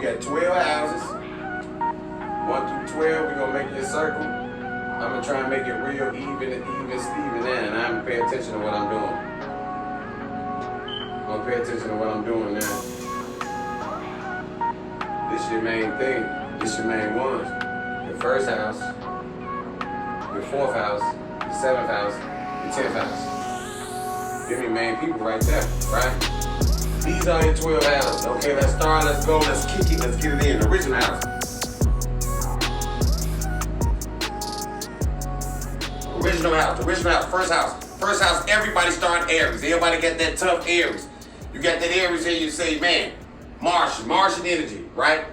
We got 12 houses. 1 through 12, we're gonna make it a circle. I'm gonna try and make it real even Steven now, and I'm gonna pay attention to what I'm doing. I'm gonna pay attention to what I'm doing now. This your main thing. This your main ones. Your first house, your fourth house, your seventh house, your 10th house. Give me main people right there, right? These are your 12 houses. Okay, let's start, let's go, let's kick it, let's get it in. Original house. Original house, first house, everybody start Aries. Everybody got that tough Aries. You got that Aries here, you say, man, Martian energy, right?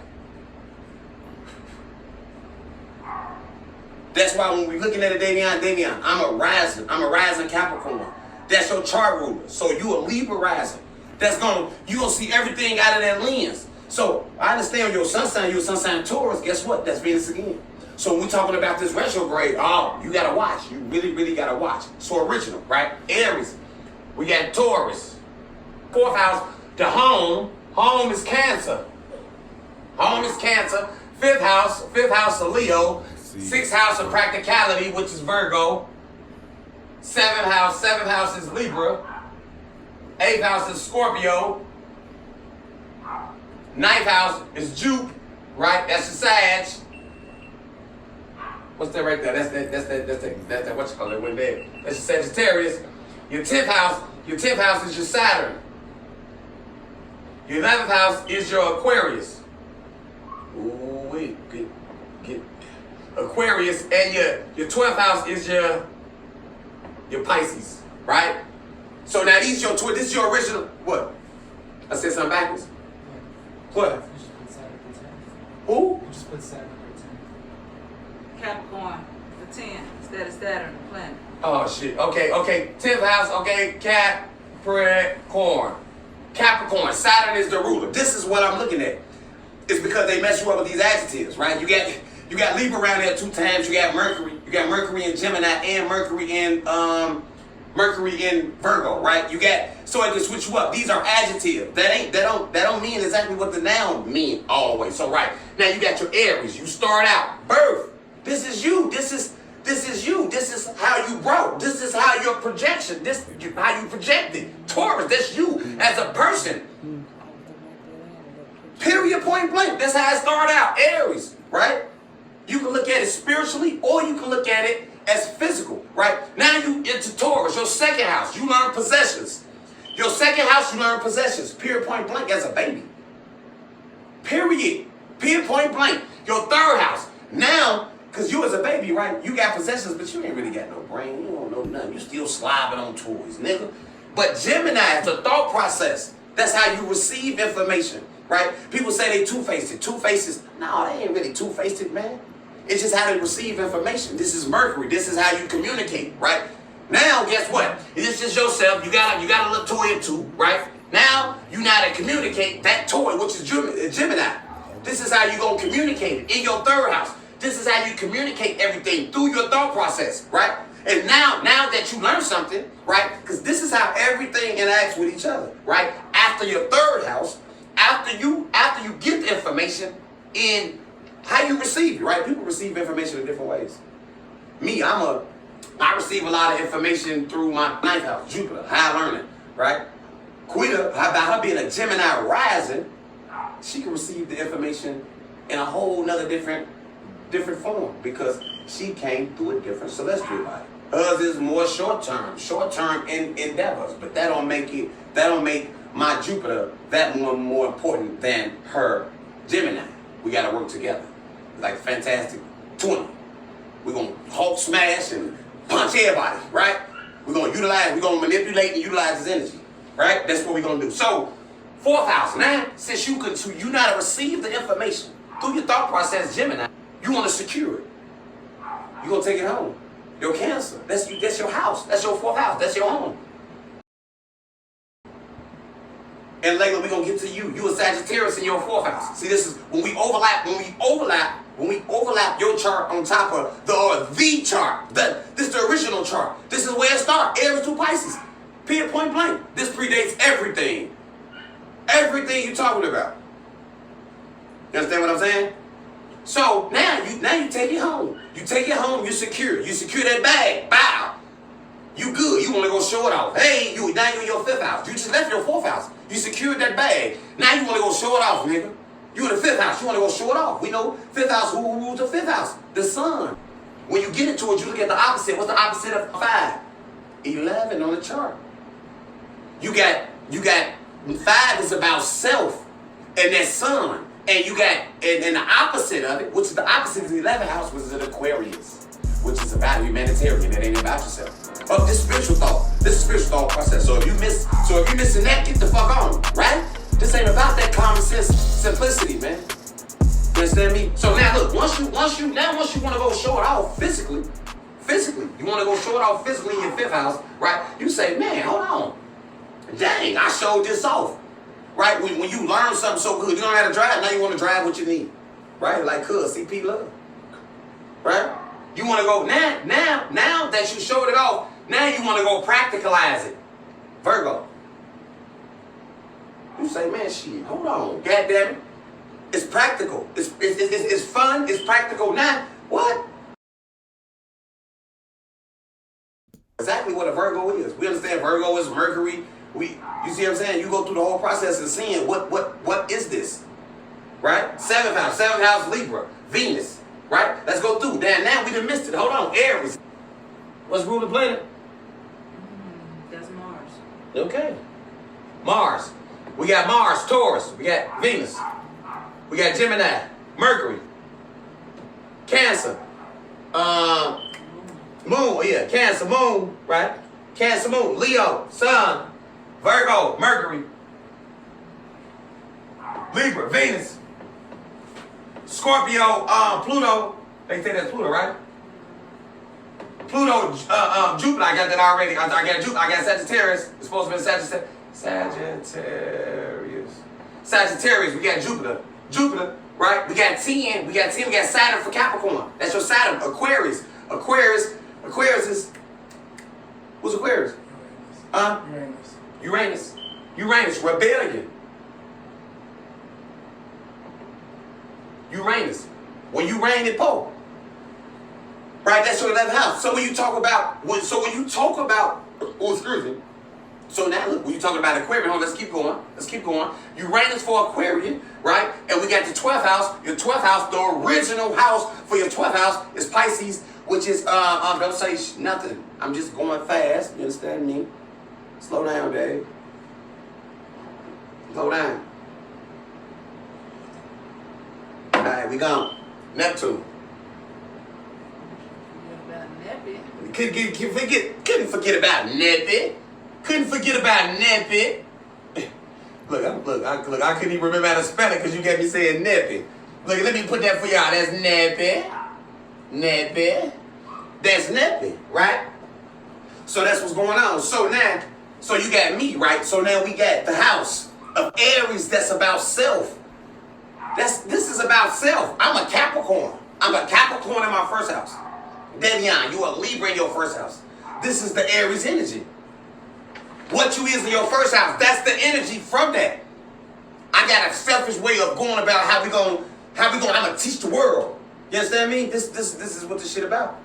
That's why when we're looking at a Davion, I'm a rising Capricorn. That's your chart ruler. So you a Libra rising. You gonna see everything out of that lens. So I understand your sun sign Taurus, guess what? That's Venus again. So when we're talking about this retrograde, you gotta watch. You really gotta watch. So original, right? Aries. We got Taurus. Fourth house, the home. Home is Cancer. Fifth house of Leo. Sixth house of practicality, which is Virgo. Seventh house is Libra. Eighth house is Scorpio. Ninth house is Jupe, right? That's the Sag. What's that right there? That's that what you call it? Went there. That's your Sagittarius. Your 10th house is your Saturn. Your 11th house is your Aquarius. Ooh, wait, get Aquarius, and your 12th house is your Pisces, right? So now this is your original. What? I said something backwards. What? You just put Saturn for 10. Who? You just put Saturn for 10. Capricorn for 10 instead of Saturn, the planet. Oh shit. Okay. 10th house. Okay, Capricorn. Saturn is the ruler. This is what I'm looking at. It's because they mess you up with these adjectives, right? You got Libra around there 2 times. You got Mercury. You got Mercury in Gemini and Mercury in Virgo, right? So I just switch you up. These are adjectives. That don't mean exactly what the noun mean always. So right now you got your Aries. You start out birth. This is you. This is you. This is how you broke. This is how your projection. How you projected. Taurus. That's you as a person. Period. Point blank. That's how it started out. Aries, right? You can look at it spiritually, or you can look at it as physical, right? Now you into Taurus, your second house, you learn possessions. Your second house, you learn possessions. Period, point blank, as a baby. Period. Period, point blank. Your third house. Now, because you as a baby, right, you got possessions, but you ain't really got no brain. You don't know nothing. You still slobbing on toys, nigga. But Gemini is the thought process. That's how you receive information, right? People say they two-faced. Two-faced, no, they ain't really two-faced, man. It's just how they receive information. This is Mercury. This is how you communicate, right? Now, guess what? It's just yourself. You got a little toy or two, right? Now, you know how to communicate that toy, which is Gemini. This is how you going to communicate it in your third house. This is how you communicate everything through your thought process, right? And now that you learn something, right? Because this is how everything interacts with each other, right? After your third house, after you get the information in how you receive it, right? People receive information in different ways. Me, I receive a lot of information through my 9th house, Jupiter, high learning, right? Quita, how about her being a Gemini rising, she can receive the information in a whole nother different form because she came through a different celestial body. Hers is more short-term endeavors, but that don't make my Jupiter that more important than her Gemini. We gotta work together. Like Fantastic 20. We're gonna Hulk smash and punch everybody, right? We're gonna manipulate and utilize his energy, right? That's what we're gonna do. So, 4th house, now, since you know how to receive the information through your thought process, Gemini, you wanna secure it. You're gonna take it home. Your Cancer, that's your house. That's your 4th house. That's your home. And later we're gonna get to you. You a Sagittarius in your 4th house. See, this is when we overlap your chart on top of the chart. This is the original chart. This is where it starts. Aries to Pisces. Period, point blank. This predates everything. Everything you're talking about. You understand what I'm saying? So now you take it home. You take it home, you're secure. You secure that bag. Bow. You good. You want to go show it off. Hey, now you're in your 5th house. You just left your 4th house. You secured that bag. Now you want to go show it off, nigga. You in the 5th house. You want to go show it off. We know 5th house. Who rules the 5th house? The sun. When you get into it, you look at the opposite. What's the opposite of 5? 11 on the chart. You got 5 is about self and that sun. And you got, and the opposite of it, which is the opposite of the 11th house, which is an Aquarius, which is about humanitarian. It ain't about yourself. Oh, this is spiritual thought. This is spiritual thought process. So if you missing that, get the fuck on, right? This ain't about that common sense simplicity, man. You understand me? So now look, once you want to go show it off physically, you want to go show it off physically in your 5th house, right? You say, man, hold on. Dang, I showed this off. Right? When you learn something so good, you don't know how to drive, now you want to drive what you need. Right? Like CP Love. Right? You want to go, now that you showed it off, now you want to go practicalize it. Virgo. You say, man, shit, hold on. God damn it. It's practical. It's fun. It's practical. Now, what? Exactly what a Virgo is. We understand Virgo is Mercury. You see what I'm saying? You go through the whole process of seeing what is this, right? 7th house, Libra, Venus, right? Let's go through. Now we done missed it. Hold on, Aries. What's ruling planet? That's Mars. Okay, Mars. We got Mars, Taurus. We got Venus. We got Gemini, Mercury, Cancer, Moon. Yeah, Cancer, Moon, right? Cancer, Moon, Leo, Sun. Virgo, Mercury, Libra, Venus, Scorpio, Pluto. They say that's Pluto, right? Pluto, Jupiter. I got that already. I got Jupiter. I got Sagittarius. It's supposed to be Sagittarius. We got Jupiter, right? We got 10. We got Saturn for Capricorn. That's your Saturn. Aquarius is. What's Aquarius? Uranus, rebellion. Uranus, when you reign in Pope, right? That's your 11th house. So when you talk about, So now look, when you talking about Aquarian, let's keep going. Uranus for Aquarian, right? And we got the 12th house. Your 12th house, the original house for your 12th house is Pisces, which is don't say nothing. I'm just going fast. You understand me? Slow down, Dave. Slow down. All right, we gone. Neptune. Couldn't forget about Neppy. Look, I couldn't even remember how to spell it because you got me saying Neppy. Look, let me put that for y'all. That's Neppy. That's Neppy, right? So that's what's going on. So you got me, right? So now we got the house of Aries that's about self. This is about self. I'm a Capricorn. I'm a Capricorn in my 1st house. Devian, you a Libra in your 1st house. This is the Aries energy. What you is in your 1st house, that's the energy from that. I got a selfish way of going about how we going, I'm gonna teach the world. You understand me? This is what this shit about.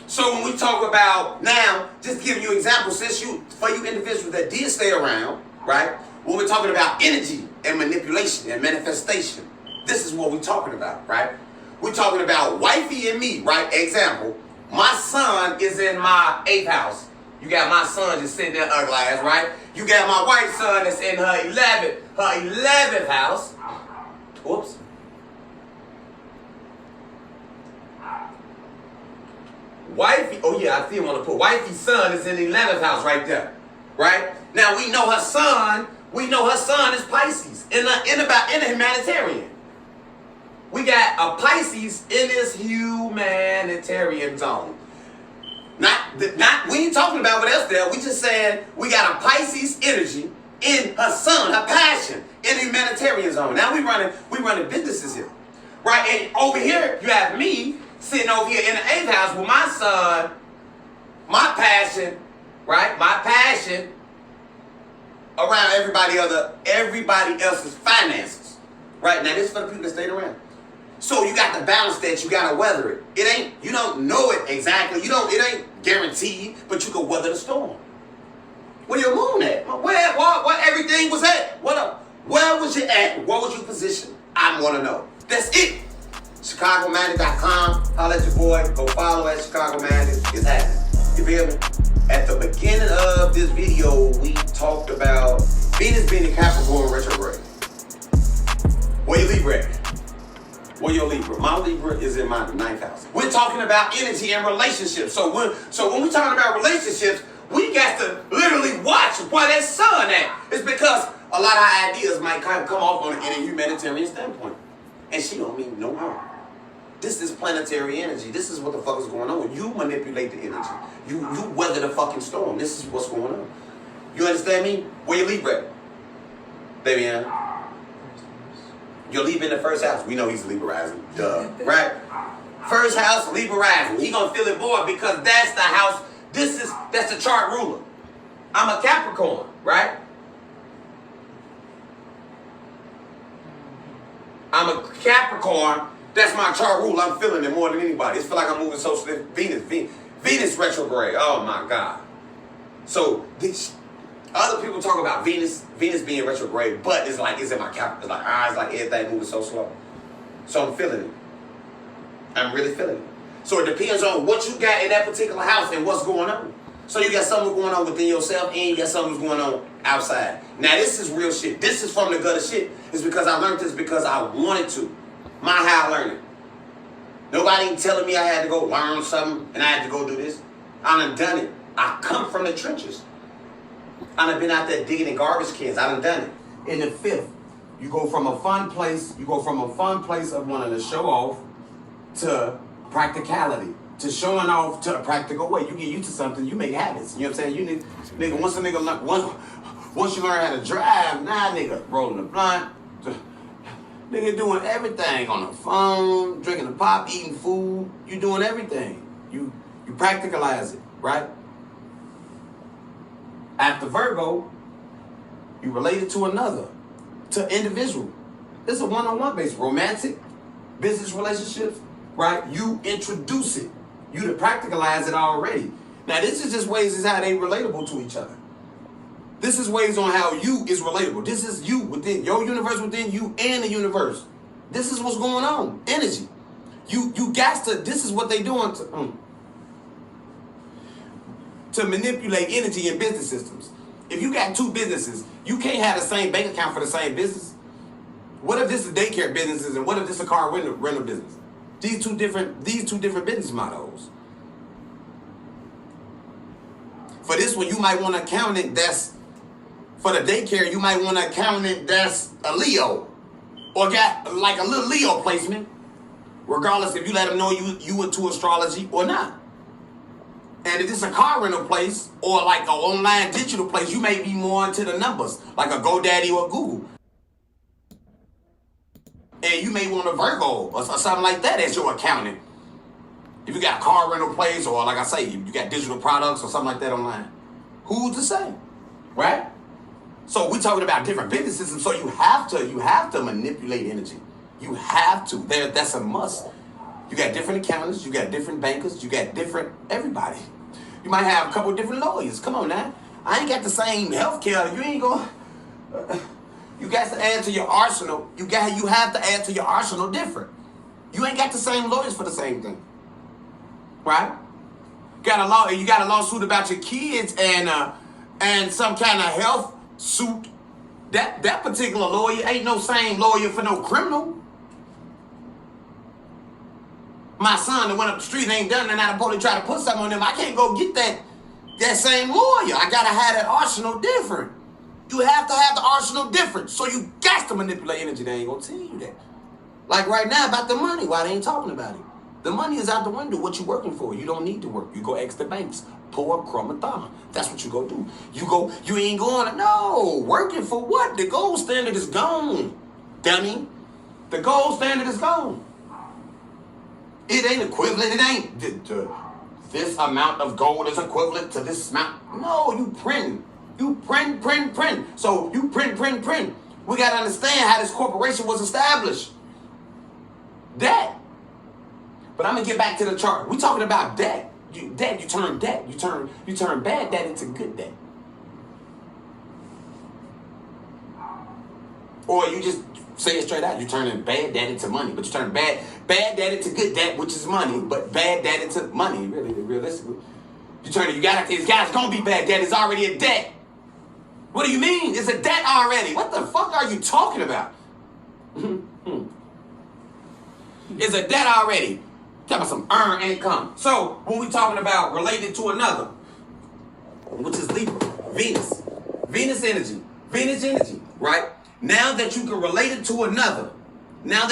So when we talk about now, just giving you examples, for you individuals that did stay around, right? When we're talking about energy and manipulation and manifestation, this is what we're talking about, right? We're talking about wifey and me, right? Example, my son is in my 8th house. You got my son just sitting there ugly ass, right? You got my wife's son that's in her 11th house. Whoops. Wifey, oh yeah, I still want to put wifey's son is in the 11th house right there, right? Now we know her son is Pisces in the humanitarian. We got a Pisces in this humanitarian zone. We ain't talking about what else there. We just saying we got a Pisces energy in her son, her passion, in the humanitarian zone. Now we running businesses here, right? And over here you have me sitting over here in the 8th house with my son, my passion, right? My passion around everybody else's finances. Right? Now, this is for the people that stayed around. So you got to balance that. You got to weather it. It ain't, you don't know it exactly. It ain't guaranteed, but you can weather the storm. Where your moon at? Where everything was at? Where was you at? What was your position? I want to know. That's it. ChicagoMinded.com. Holla at your boy. Go follow at ChicagoMinded. It's happening. You feel me? At the beginning of this video, we talked about Venus being in Capricorn retrograde. Where your Libra at? Where your Libra? My Libra is in my 9th house. We're talking about energy and relationships. So when we're talking about relationships, we got to literally watch where that sun at. It's because a lot of our ideas might kind of come off on a humanitarian standpoint. And she don't mean no harm. This is planetary energy. This is what the fuck is going on. You manipulate the energy. You weather the fucking storm. This is what's going on. You understand me? Where you Libra at? Baby Ann? You're Libra in the first house. We know he's Libra rising. Duh. Right? First house, Libra rising. He gonna feel it more because that's the house. That's the chart ruler. I'm a Capricorn, right? I'm a Capricorn. That's my chart rule. I'm feeling it more than anybody. It's feel like I'm moving so swift. Venus retrograde. Oh my God. So other people talk about Venus being retrograde, but it's like it's in my cap. It's like everything moving so slow. So I'm feeling it. I'm really feeling it. So it depends on what you got in that particular house and what's going on. So you got something going on within yourself and you got something going on outside. Now this is real shit. This is from the gutter shit. It's because I learned this because I wanted to. My how I learned it. Nobody ain't telling me I had to go learn something and I had to go do this. I done it. I come from the trenches. I done been out there digging in garbage cans. I done it. In the 5th, you go from a fun place of wanting to show off to practicality. To showing off to a practical way. You get used to something, you make habits. You know what I'm saying? You need, nigga, once you learn how to drive, now nigga, rolling the blunt, nigga doing everything on the phone, drinking the pop, eating food, you doing everything. You practicalize it, right? After Virgo, you relate it to another, to individual. It's a one-on-one base, romantic, business relationships, right? You introduce it. You to practicalize it already. Now this is just ways is how they relatable to each other. This is ways on how you is relatable. This is you within your universe, within you and the universe. This is what's going on. Energy. You got to. This is what they doing to manipulate energy in business systems. If you got two businesses, you can't have the same bank account for the same business. What if this is daycare businesses and what if this is a car rental business? These two different business models. For this one, you might want to count it. That's for the daycare. You might want to count it. That's a Leo, or got like a little Leo placement, regardless if you let them know you into astrology or not. And if it's a car rental place or like an online digital place, you may be more into the numbers, like a GoDaddy or Google. And you may want a Virgo or something like that as your accountant. If you got a car rental place or like I say, you got digital products or something like that online. Who's to say? Right? So we're talking about different business systems. So you have to manipulate energy. You have to. That's a must. You got different accountants, you got different bankers, you got different everybody. You might have a couple different lawyers. Come on now. I ain't got the same healthcare. You ain't going you got to add to your arsenal. You have to add to your arsenal different. You ain't got the same lawyers for the same thing. Right? You got a lawsuit about your kids and some kind of health suit. That particular lawyer ain't no same lawyer for no criminal. My son that went up the street and ain't done nothing, now the police try to put something on them. I can't go get that same lawyer. I gotta have that arsenal different. You have to have the arsenal different. So you got to manipulate energy. They ain't gonna tell you that. Like right now about the money, why they ain't talking about it? The money is out the window. What you working for? You don't need to work. You go ask the banks. Pour a crumb of thumb. That's what you go do. You ain't going, no, working for what? The gold standard is gone, dummy. The gold standard is gone. It ain't equivalent. It ain't this amount of gold is equivalent to this amount. No, you print. You print. So you print. We got to understand how this corporation was established. Debt. But I'm gonna get back to the chart. We're talking about debt. You turn debt. You turn bad debt into good debt. Or you just say it straight out. You turn bad debt into money, but you turn bad debt into good debt, which is money, but bad debt into money. Really, realistically, you turn it. It's gonna be bad debt. It's already a debt. What do you mean? It's a debt already. What the fuck are you talking about? It's a debt already. Talking about some earned income. So when we talking about related to another, which is Libra, Venus energy, right? Now that you can relate it to another, now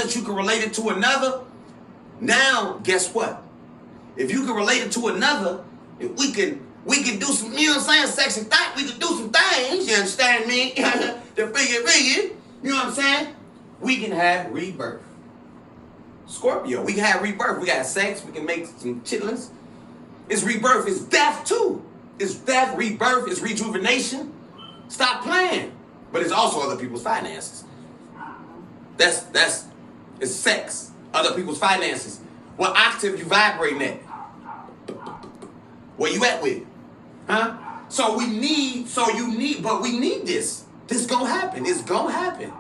guess what? If you can relate it to another, if we can do some, you know what I'm saying, we can do some things, you understand me? The figure, you know what I'm saying? We can have rebirth. Scorpio, we can have rebirth. We got sex, we can make some chitlins. It's rebirth, it's death too. It's death, rebirth, it's rejuvenation. Stop playing. But it's also other people's finances. It's sex, other people's finances. What octave you vibrating at? Where you at with? Huh? We need this. This gonna happen. It's gonna happen.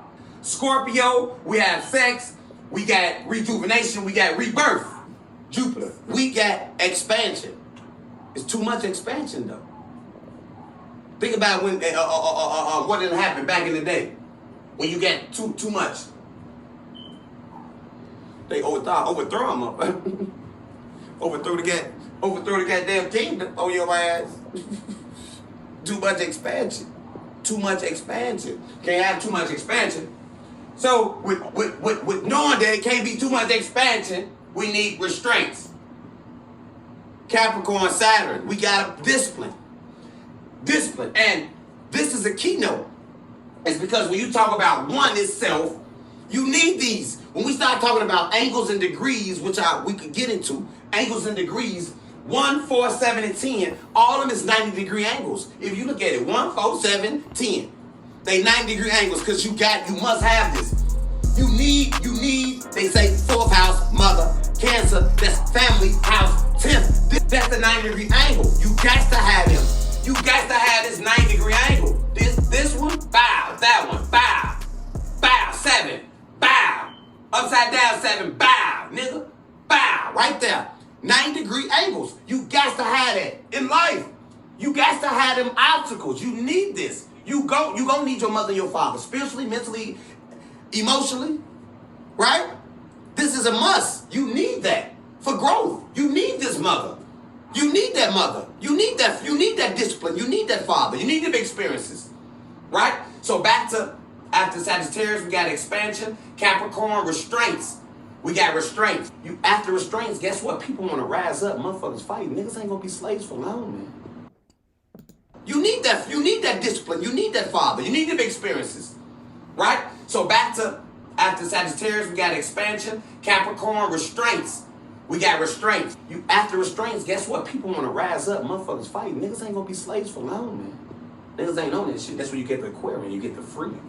Scorpio, we have sex, we got rejuvenation, we got rebirth. Jupiter, we got expansion. It's too much expansion though. Think about when what didn't happen back in the day when you get too much. They overthrow them up. overthrow the goddamn kingdom on your ass. Too much expansion. Can't have too much expansion. So with knowing that it can't be too much expansion, we need restraints. Capricorn, Saturn, we got discipline. And this is a keynote. It's because when you talk about one itself, you need these. When we start talking about angles and degrees, which we could get into, angles and degrees, 1, 4, 7, and 10, all of them is 90-degree angles. If you look at it, 1, 4, 7, 10. They 90-degree angles because you must have this. You need, they say 4th house, mother, Cancer, that's family, house, 10th. That's the 90-degree angle. You got to have him. You got to have this 90-degree angle. This one, bow. That one, bow. Bow, 7, bow. Upside down, 7, bow. Nigga, bow. Right there. 90-degree angles. You got to have that in life. You got to have them obstacles. You need this. You gonna need your mother and your father. Spiritually, mentally, emotionally. Right? This is a must. You need that for growth. You need this mother. You need that mother. You need that discipline. You need that father. You need them experiences. Right? So back to after Sagittarius, we got expansion. Capricorn, restraints. We got restraints. After restraints, guess what? People want to rise up. Motherfuckers fighting. Niggas ain't gonna be slaves for long, man. You need that discipline. You need that father. You need them experiences. Right? So back to after Sagittarius, we got expansion. Capricorn, restraints. We got restraints. After restraints, guess what? People want to rise up. Motherfuckers fighting. Niggas ain't gonna be slaves for long, man. Niggas ain't on that shit. That's where you get the Aquarian. You get the freedom.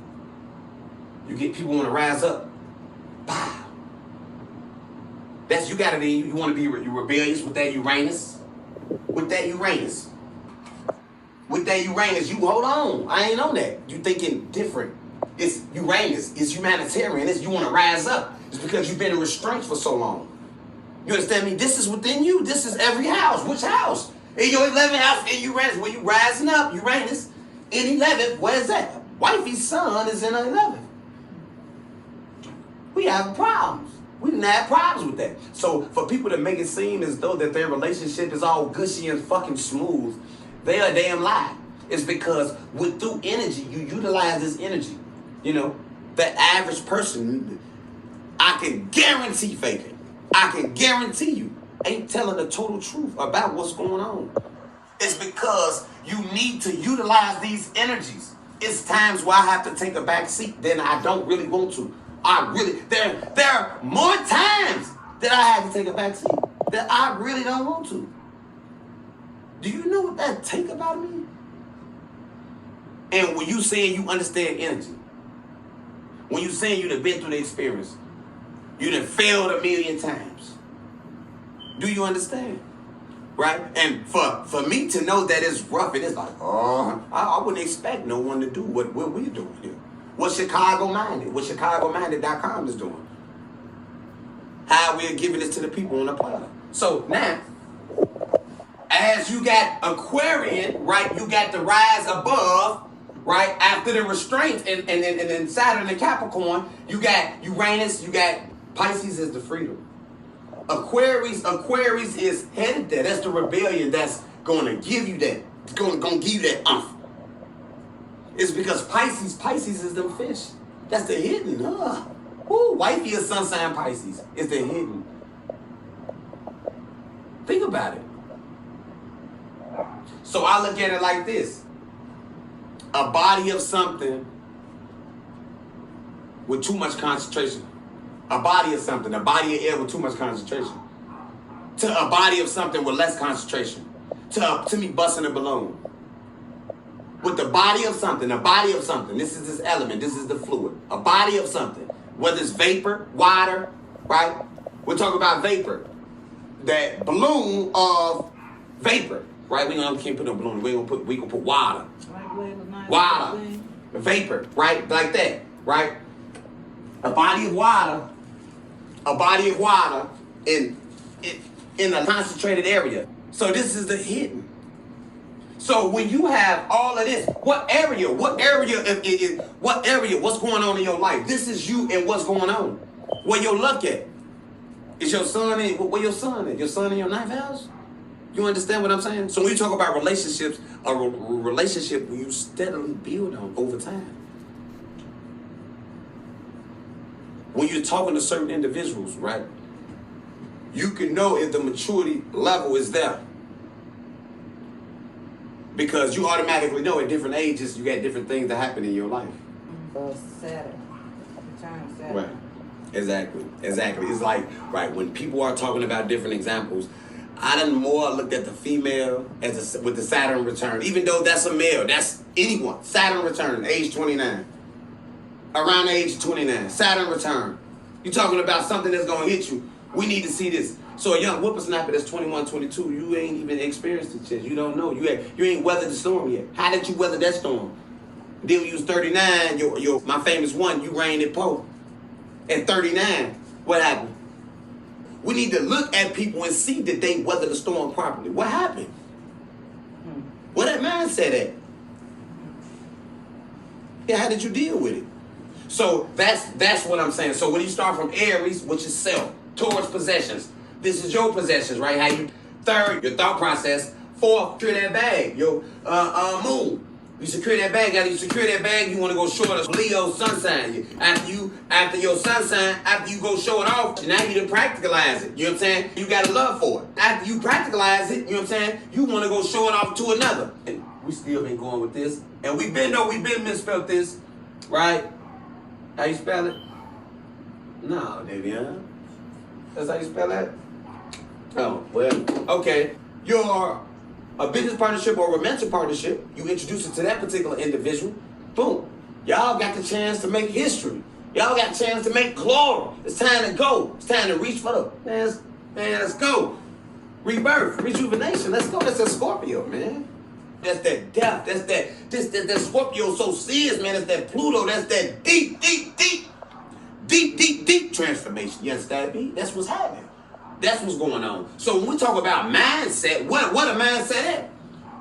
You get people want to rise up. Bah. That's you got to be. You want to be rebellious with that Uranus. With that Uranus, you hold on. I ain't on that. You thinking different. It's Uranus. It's humanitarian. You want to rise up. It's because you've been in restraints for so long. You understand me? This is within you. This is every house. Which house? In your 11th house, in Uranus. When you rising up, Uranus. In 11th, where's that? Wifey's son is in 11th. We have problems. We didn't have problems with that. So for people to make it seem as though that their relationship is all gushy and fucking smooth, they are a damn lie. It's because through energy, you utilize this energy. You know, the average person, I can guarantee faking. I can guarantee you ain't telling the total truth about what's going on. It's because you need to utilize these energies. It's times where I have to take a back seat than I don't really want to. There are more times that I have to take a back seat that I really don't want to. Do you know what that take about me? And when you saying you understand energy, When you saying you done been through the experience, you done failed a million times. Do you understand? Right? And for me to know that it's rough, and it's like, oh, I wouldn't expect no one to do what we're doing here. What ChicagoMinded.com is doing. How we're giving this to the people on the planet. So now, as you got Aquarian, right, you got the rise above, right, after the restraint, and then Saturn and Capricorn, you got Uranus, you got Pisces is the freedom. Aquarius is headed there. That's the rebellion that's going to give you that. It's going to give you that umph. It's because Pisces is them fish. That's the hidden. Wifey is sun sign Pisces. It's the hidden. Think about it. So I look at it like this. A body of something with too much concentration. A body of something, a body of air with too much concentration. To a body of something with less concentration. To me busting a balloon. With the body of something, this is this element, this is the fluid. A body of something, whether it's vapor, water, right? We're talking about vapor. That balloon of vapor, right? We can't put no balloon, we gonna put water. Water, vapor, right? Like that, right? A body of water in a concentrated area. So this is the hidden. So when you have all of this, what's going on in your life? This is you and what's going on. Where your luck at? Is your son in, where your son at? Your son in your ninth house? You understand what I'm saying? So when you talk about relationships, a relationship you steadily build on over time. When you're talking to certain individuals, right? You can know if the maturity level is there. Because you automatically know at different ages, you got different things that happen in your life. Saturn. Saturn. Right. Exactly. It's like, right, when people are talking about different examples, I done more looked at the female with the Saturn return, even though that's a male, that's anyone. Saturn return, age 29. Around the age of 29, Saturn return. You're talking about something that's going to hit you. We need to see this. So a young whippersnapper that's 21, 22, you ain't even experienced it yet. You don't know. You ain't weathered the storm yet. How did you weather that storm? Then when you was 39, my famous one, you reigned at Poe. At 39, what happened? We need to look at people and see that they weathered the storm properly. What happened? Where that mindset at? Yeah, how did you deal with it? So that's what I'm saying. So when you start from Aries, which is self, towards possessions. This is your possessions, right? How you third, your thought process. Fourth, secure that bag. Your moon. You secure that bag. After you secure that bag, you want to go show it. Leo sun sign. After your sun sign, after you go show it off, now you done practicalize it. You know what I'm saying? You got a love for it. After you practicalize it, you know what I'm saying? You want to go show it off to another. And we still been going with this. And we've been misspelled this, right? How you spell it? No, Davion. That's how you spell that? Oh, well, okay. You're a business partnership or romantic partnership. You introduce it to that particular individual. Boom. Y'all got the chance to make history. Y'all got the chance to make glory. It's time to go. It's time to reach for the, man, let's go. Rebirth, rejuvenation. Let's go. That's a Scorpio, man. That's that death. That's that Scorpio so serious, man. That's that Pluto. That's that deep transformation. You understand me? That's what's happening. That's what's going on. So when we talk about mindset, what a mindset at?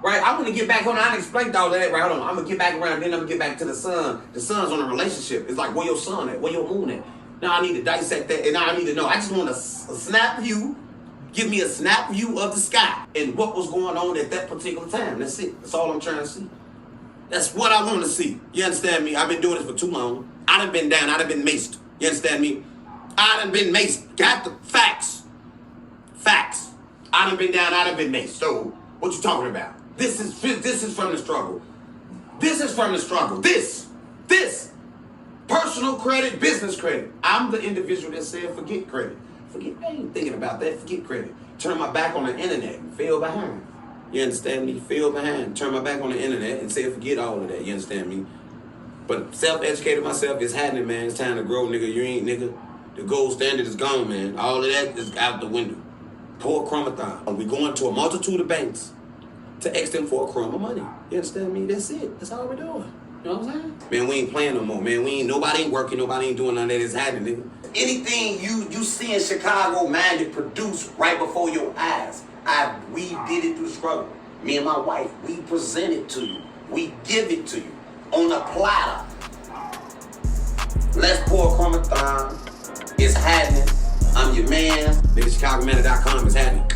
Right? I want to get back on. I explained all of that. Right? Hold on. I'm gonna get back around. Then I'm gonna get back to the sun. The sun's on a relationship. It's like where your sun at? Where your moon at? Now I need to dissect that, and now I need to know. I just want a snap view. Give me a snap view of the sky and what was going on at that particular time. That's it. That's all I'm trying to see. That's what I want to see. You understand me? I've been doing this for too long. I done been down. I done been maced. You understand me? I done been maced. Got the facts. Facts. I done been down. I done been maced. So what you talking about? This is from the struggle. This is from the struggle. This. Personal credit, business credit. I'm the individual that said forget credit. I ain't thinking about that. Forget credit. Turn my back on the internet and fell behind. You understand me? Fell behind. Turn my back on the internet and say forget all of that. You understand me? But self-educated myself is happening, man. It's time to grow, nigga. You ain't, nigga. The gold standard is gone, man. All of that is out the window. Pour a chromathon. We going to a multitude of banks to ask them for a crumb of money. You understand me? That's it. That's all we're doing. You know what I'm saying? Man, we ain't playing no more, man. Nobody ain't working, nobody ain't doing none of that. It's happening, nigga. Anything you see in Chicago, man, it produced right before your eyes. We did it through struggle. Me and my wife, we present it to you. We give it to you on a platter. Let's pour a chromathon. It's happening. I'm your man. NiggaChicagoManor.com is happening.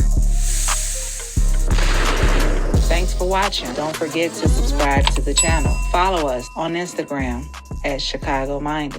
Thanks for watching. Don't forget to subscribe to the channel. Follow us on Instagram at Chicago Minded.